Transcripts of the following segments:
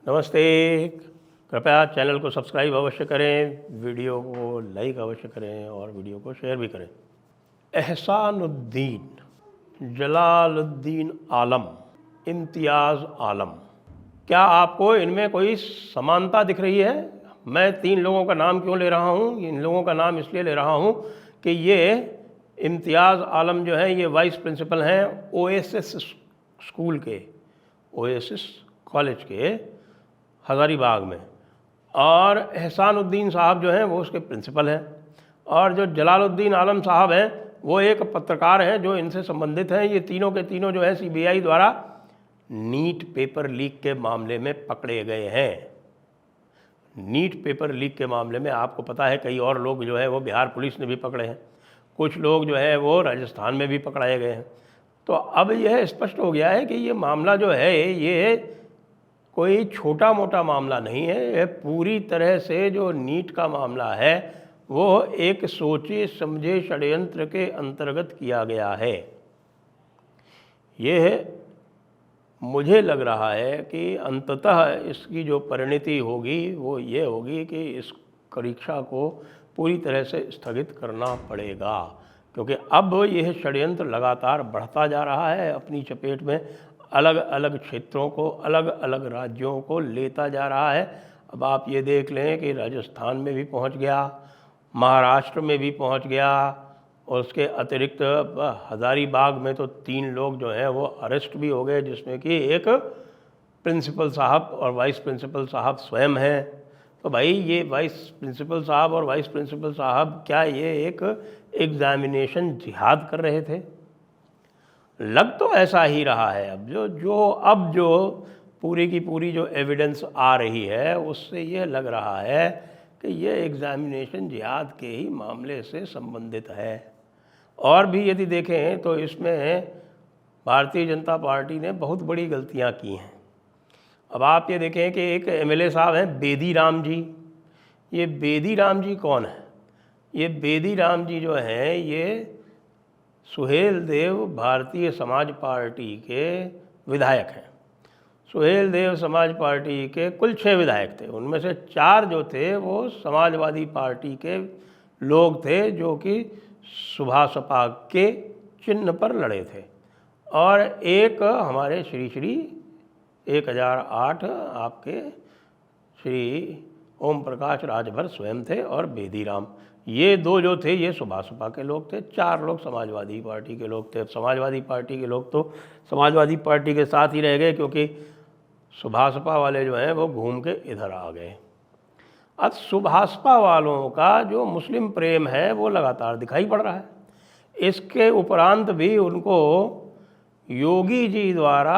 नमस्ते। कृपया चैनल को सब्सक्राइब अवश्य करें, वीडियो को लाइक अवश्य करें और वीडियो को शेयर भी करें। एहसानुद्दीन, जलालुद्दीन आलम, इम्तियाज़ आलम, क्या आपको इनमें कोई समानता दिख रही है? मैं 3 लोगों का नाम क्यों ले रहा हूँ? इन लोगों का नाम इसलिए ले रहा हूँ कि ये इम्तियाज़ आलम जो है ये वाइस प्रिंसिपल हैं ओएसिस स्कूल के, ओएसिस कॉलेज के हज़ारीबाग में, और एहसानुद्दीन साहब जो हैं वो उसके प्रिंसिपल हैं, और जो जलालुद्दीन आलम साहब हैं वो एक पत्रकार हैं जो इनसे संबंधित हैं। ये तीनों के तीनों जो है सीबीआई द्वारा नीट पेपर लीक के मामले में पकड़े गए हैं। नीट पेपर लीक के मामले में आपको पता है कई और लोग जो है वो बिहार पुलिस ने भी पकड़े हैं, कुछ लोग जो है वो राजस्थान में भी पकड़ाए गए हैं। तो अब यह स्पष्ट हो गया है कि ये मामला जो है ये कोई छोटा मोटा मामला नहीं है। ये पूरी तरह से जो नीट का मामला है वो एक सोचे समझे षड्यंत्र के अंतर्गत किया गया है। ये मुझे लग रहा है कि अंततः इसकी जो परिणति होगी वो ये होगी कि इस परीक्षा को पूरी तरह से स्थगित करना पड़ेगा, क्योंकि अब यह षड्यंत्र लगातार बढ़ता जा रहा है, अपनी चपेट में अलग अलग क्षेत्रों को, अलग अलग राज्यों को लेता जा रहा है। अब आप ये देख लें कि राजस्थान में भी पहुंच गया, महाराष्ट्र में भी पहुंच गया, और उसके अतिरिक्त हज़ारीबाग में तो 3 लोग जो हैं वो अरेस्ट भी हो गए, जिसमें कि एक प्रिंसिपल साहब और वाइस प्रिंसिपल साहब स्वयं हैं। तो भाई ये वाइस प्रिंसिपल साहब और वाइस प्रिंसिपल साहब क्या ये एक एग्ज़ामिनेशन जिहाद कर रहे थे? लग तो ऐसा ही रहा है। अब जो पूरी की पूरी जो एविडेंस आ रही है उससे ये लग रहा है कि ये एग्ज़ामिनेशन जिहाद के ही मामले से संबंधित है। और भी यदि देखें तो इसमें भारतीय जनता पार्टी ने बहुत बड़ी गलतियां की हैं। अब आप ये देखें कि एक एमएलए साहब हैं बेदी राम जी। ये बेदी राम जी कौन है? ये बेदी राम जी जो हैं ये सुहेल देव भारतीय समाज पार्टी के विधायक हैं। सुहेल देव समाज पार्टी के कुल 6 विधायक थे, उनमें से 4 जो थे वो समाजवादी पार्टी के लोग थे जो कि सुभा सपा के चिन्ह पर लड़े थे, और एक हमारे श्री 1008 आपके श्री ओम प्रकाश राजभर स्वयं थे, और बेदीराम, ये 2 जो थे ये सुभा सपा के लोग थे। 4 लोग समाजवादी पार्टी के लोग थे। समाजवादी पार्टी के लोग तो समाजवादी पार्टी के साथ ही रह गए, क्योंकि सुभा सपा वाले जो हैं वो घूम के इधर आ गए। अब सुभाषपा वालों का जो मुस्लिम प्रेम है वो लगातार दिखाई पड़ रहा है। इसके उपरांत भी उनको योगी जी द्वारा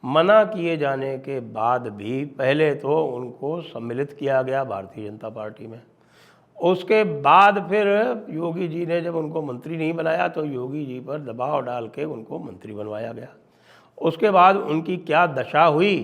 मना किए जाने के बाद भी पहले तो उनको सम्मिलित किया गया भारतीय जनता पार्टी में, उसके बाद फिर योगी जी ने जब उनको मंत्री नहीं बनाया तो योगी जी पर दबाव डाल के उनको मंत्री बनवाया गया। उसके बाद उनकी क्या दशा हुई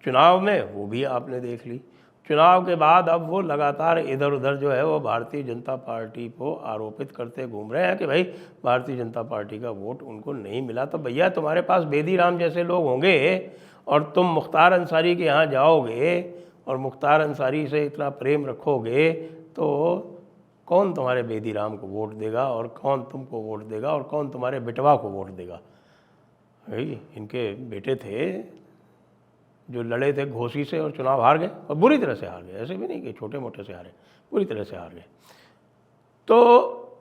चुनाव में वो भी आपने देख ली। चुनाव के बाद अब वो लगातार इधर उधर जो है वो भारतीय जनता पार्टी को आरोपित करते घूम रहे हैं कि भाई भारतीय जनता पार्टी का वोट उनको नहीं मिला। तो भैया तुम्हारे पास बेदी राम जैसे लोग होंगे और तुम मुख्तार अंसारी के यहाँ जाओगे और मुख्तार अंसारी से इतना प्रेम रखोगे तो कौन तुम्हारे बेदी राम को वोट देगा, और कौन तुमको वोट देगा, और कौन तुम्हारे बेटवा को वोट देगा? भाई इनके बेटे थे जो लड़े थे घोसी से और चुनाव हार गए, और बुरी तरह से हार गए, ऐसे भी नहीं कि छोटे मोटे से हारे, पूरी तरह से हार गए। तो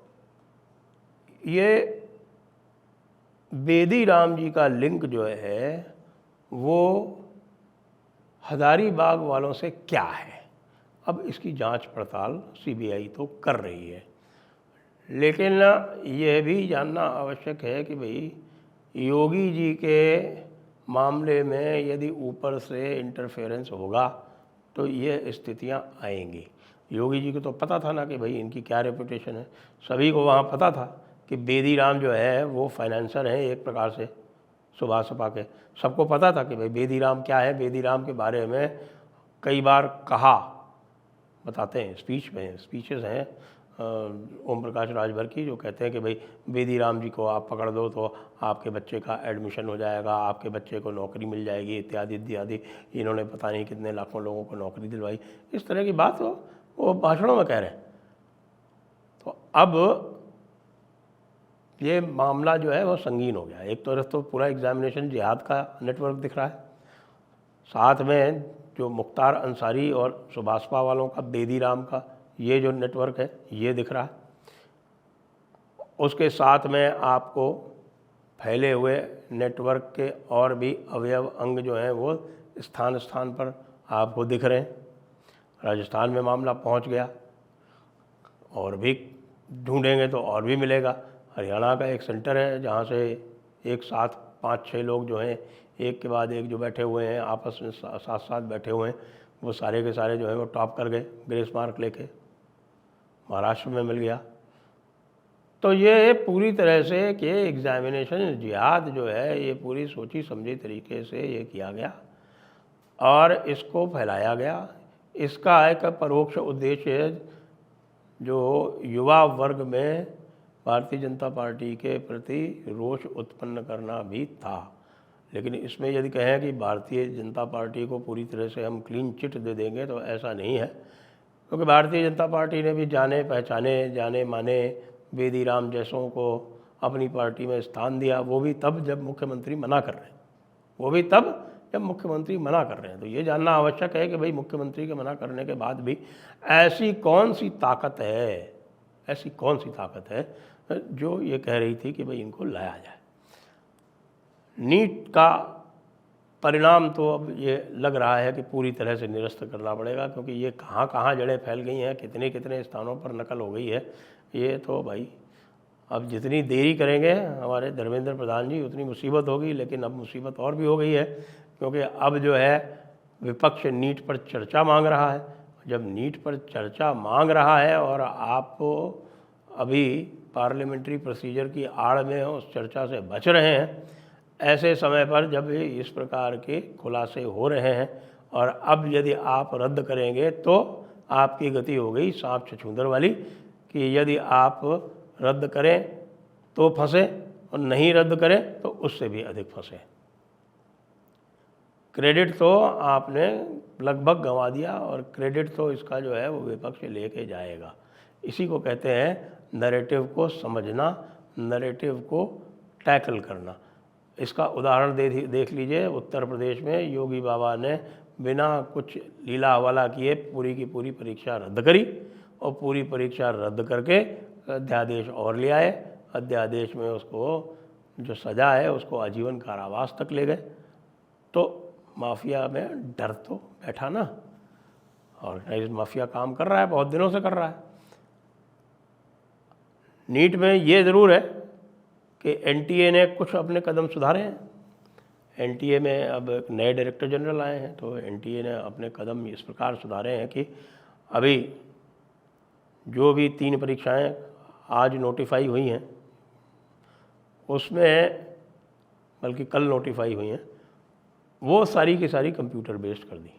ये बेदी राम जी का लिंक जो है वो हज़ारीबाग वालों से क्या है? अब इसकी जांच पड़ताल सीबीआई तो कर रही है, लेकिन यह भी जानना आवश्यक है कि भाई योगी जी के मामले में यदि ऊपर से इंटरफेरेंस होगा तो ये स्थितियां आएंगी। योगी जी को तो पता था ना कि भाई इनकी क्या रेपुटेशन है, सभी को वहाँ पता था कि बेदी राम जो है वो फाइनेंसर हैं एक प्रकार से सुभा सपा के। सबको पता था कि भाई बेदी राम क्या है। बेदी राम के बारे में कई बार कहा, बताते हैं स्पीचेस हैं ओम प्रकाश राजभर की, जो कहते हैं कि भाई बेदी राम जी को आप पकड़ दो तो आपके बच्चे का एडमिशन हो जाएगा, आपके बच्चे को नौकरी मिल जाएगी, इत्यादि इत्यादि। इन्होंने पता नहीं कितने लाखों लोगों को नौकरी दिलवाई, इस तरह की बात वो भाषणों में कह रहे हैं। तो अब ये मामला जो है वो संगीन हो गया। एक तरफ तो पूरा एग्जामिनेशन जिहाद का नेटवर्क दिख रहा है, साथ में जो मुख्तार अंसारी और सुभाषपा वालों का, बेदी राम का ये जो नेटवर्क है ये दिख रहा है। उसके साथ में आपको फैले हुए नेटवर्क के और भी अवयव अंग जो हैं वो स्थान स्थान पर आपको दिख रहे हैं। राजस्थान में मामला पहुंच गया, और भी ढूंढेंगे तो और भी मिलेगा। हरियाणा का एक सेंटर है जहां से एक साथ 5-6 लोग जो हैं एक के बाद एक जो बैठे हुए हैं, आपस में साथ साथ बैठे हुए हैं, वो सारे के सारे जो है वो टॉप कर गए ग्रेस मार्क लेके। महाराष्ट्र में मिल गया। तो ये पूरी तरह से कि एग्जामिनेशन जिहाद जो है ये पूरी सोची समझी तरीके से ये किया गया और इसको फैलाया गया। इसका एक परोक्ष उद्देश्य जो युवा वर्ग में भारतीय जनता पार्टी के प्रति रोष उत्पन्न करना भी था। लेकिन इसमें यदि कहें कि भारतीय जनता पार्टी को पूरी तरह से हम क्लीन चिट दे देंगे तो ऐसा नहीं है, क्योंकि भारतीय जनता पार्टी ने भी जाने पहचाने जाने माने बेदी राम जैसों को अपनी पार्टी में स्थान दिया, वो भी तब जब मुख्यमंत्री मना कर रहे हैं, वो भी तब जब मुख्यमंत्री मना कर रहे हैं। तो ये जानना आवश्यक है कि भाई मुख्यमंत्री के मना करने के बाद भी ऐसी कौन सी ताकत है, ऐसी कौन सी ताकत है जो ये कह रही थी कि भाई इनको लाया जाए। नीट का परिणाम तो अब ये लग रहा है कि पूरी तरह से निरस्त करना पड़ेगा, क्योंकि ये कहाँ कहाँ जड़ें फैल गई हैं, कितने कितने स्थानों पर नकल हो गई है। ये तो भाई अब जितनी देरी करेंगे हमारे धर्मेंद्र प्रधान जी उतनी मुसीबत होगी। लेकिन अब मुसीबत और भी हो गई है, क्योंकि अब जो है विपक्ष नीट पर चर्चा मांग रहा है। जब नीट पर चर्चा मांग रहा है और आप अभी पार्लियामेंट्री प्रोसीजर की आड़ में उस चर्चा से बच रहे हैं, ऐसे समय पर जब इस प्रकार के खुलासे हो रहे हैं और अब यदि आप रद्द करेंगे तो आपकी गति हो गई सांप छछूंदर वाली, कि यदि आप रद्द करें तो फंसे और नहीं रद्द करें तो उससे भी अधिक फंसे। क्रेडिट तो आपने लगभग गंवा दिया और क्रेडिट तो इसका जो है वो विपक्ष लेके जाएगा। इसी को कहते हैं नैरेटिव को समझना, नैरेटिव को टैकल करना। इसका उदाहरण देख लीजिए, उत्तर प्रदेश में योगी बाबा ने बिना कुछ लीला हवाला किए पूरी की पूरी परीक्षा रद्द करी और पूरी परीक्षा रद्द करके अध्यादेश और ले आए। अध्यादेश में उसको जो सज़ा है उसको आजीवन कारावास तक ले गए। तो माफिया में डर तो बैठा ना, ऑर्गेनाइज्ड माफिया काम कर रहा है, बहुत दिनों से कर रहा है। नीट में ये ज़रूर है कि एनटीए ने कुछ अपने कदम सुधारे हैं। एनटीए में अब एक नए डायरेक्टर जनरल आए हैं, तो एनटीए ने अपने कदम इस प्रकार सुधारे हैं कि अभी जो भी 3 परीक्षाएं आज नोटिफाई हुई हैं उसमें, बल्कि कल नोटिफाई हुई हैं, वो सारी की सारी कंप्यूटर बेस्ड कर दी।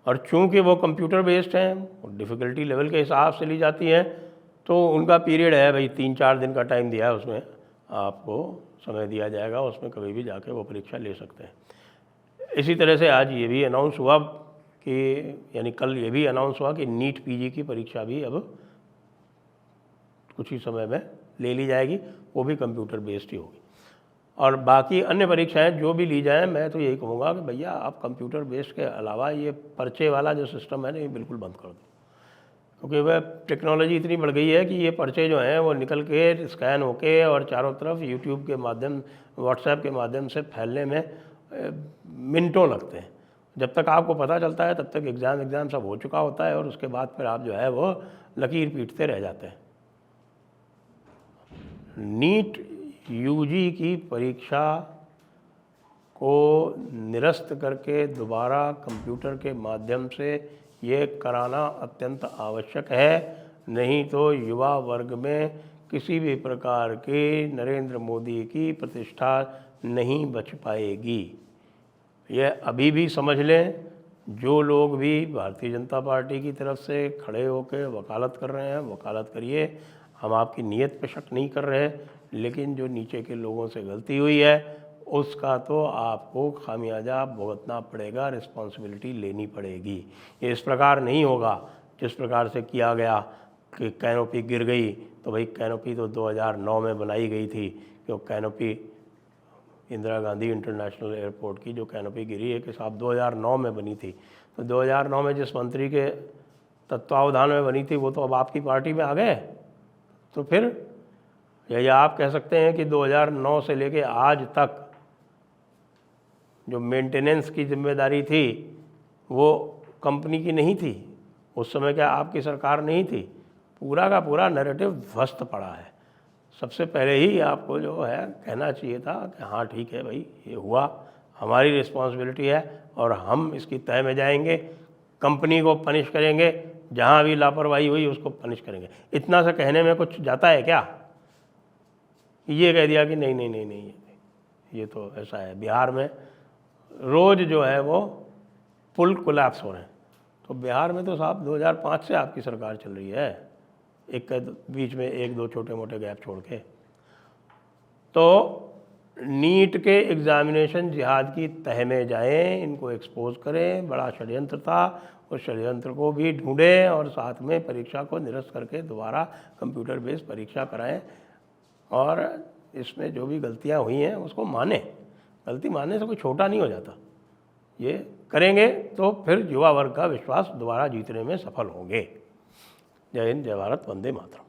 और चूंकि वो कंप्यूटर बेस्ड हैं, डिफ़िकल्टी लेवल के हिसाब से ली जाती हैं, तो उनका पीरियड है भाई 3-4 दिन का टाइम दिया है, उसमें आपको समय दिया जाएगा, उसमें कभी भी जाके वो परीक्षा ले सकते हैं। इसी तरह से आज ये भी अनाउंस हुआ कि, यानी कल ये भी अनाउंस हुआ कि नीट पीजी की परीक्षा भी अब कुछ ही समय में ले ली जाएगी, वो भी कंप्यूटर बेस्ड ही होगी। और बाकी अन्य परीक्षाएं जो भी ली जाएं, मैं तो यही कहूँगा कि भैया आप कंप्यूटर बेस्ड के अलावा ये पर्चे वाला जो सिस्टम है ना, ये बिल्कुल बंद कर दो। क्योंकि वह टेक्नोलॉजी इतनी बढ़ गई है कि ये पर्चे जो हैं वो निकल के स्कैन होके और चारों तरफ यूट्यूब के माध्यम, व्हाट्सएप के माध्यम से फैलने में मिनटों लगते हैं। जब तक आपको पता चलता है तब तक एग्ज़ाम सब हो चुका होता है और उसके बाद फिर आप जो है वो लकीर पीटते रह जाते हैं। नीट यूजी की परीक्षा को निरस्त करके दोबारा कंप्यूटर के माध्यम से ये कराना अत्यंत आवश्यक है, नहीं तो युवा वर्ग में किसी भी प्रकार के नरेंद्र मोदी की प्रतिष्ठा नहीं बच पाएगी। ये अभी भी समझ लें, जो लोग भी भारतीय जनता पार्टी की तरफ से खड़े होकर वकालत कर रहे हैं, वकालत करिए, हम आपकी नीयत पे शक नहीं कर रहे, लेकिन जो नीचे के लोगों से गलती हुई है उसका तो आपको खामियाजा भुगतना पड़ेगा, रिस्पॉन्सिबिलिटी लेनी पड़ेगी। ये इस प्रकार नहीं होगा जिस प्रकार से किया गया कि कैनोपी गिर गई, तो भाई कैनोपी तो 2009 में बनाई गई थी, कि canopy Indira Gandhi international airport की जो कैनोपी गिरी है कि साहब 2009 में बनी थी, तो 2009 में जिस मंत्री के तत्वावधान में बनी थी वो तो अब आपकी पार्टी में आ गए। तो फिर या आप कह सकते हैं कि 2009 से लेके आज तक जो मेंटेनेंस की जिम्मेदारी थी वो कंपनी की नहीं थी, उस समय क्या आपकी सरकार नहीं थी? पूरा का पूरा नैरेटिव ध्वस्त पड़ा है। सबसे पहले ही आपको जो है कहना चाहिए था कि हाँ ठीक है भाई, ये हुआ, हमारी रिस्पॉन्सिबिलिटी है और हम इसकी तह में जाएंगे, कंपनी को पनिश करेंगे, जहाँ भी लापरवाही हुई उसको पनिश करेंगे। इतना सा कहने में कुछ जाता है क्या? ये कह दिया कि नहीं नहीं नहीं नहीं ये तो ऐसा है। बिहार में रोज़ जो है वो पुल कोलैप्स हो रहे हैं, तो बिहार में तो साहब 2005 से आपकी सरकार चल रही है, एक बीच में एक दो छोटे मोटे गैप छोड़ के। तो नीट के एग्ज़ामिनेशन जिहाद की तह में जाएं, इनको एक्सपोज करें, बड़ा षड्यंत्र था, उस षड्यंत्र को भी ढूंढें और साथ में परीक्षा को निरस्त करके दोबारा कंप्यूटर बेस्ड परीक्षा कराएं और इसमें जो भी गलतियां हुई हैं उसको माने। गलती मानने से कोई छोटा नहीं हो जाता। ये करेंगे तो फिर युवा वर्ग का विश्वास दोबारा जीतने में सफल होंगे। जय हिंद, जय भारत, वंदे मातरम।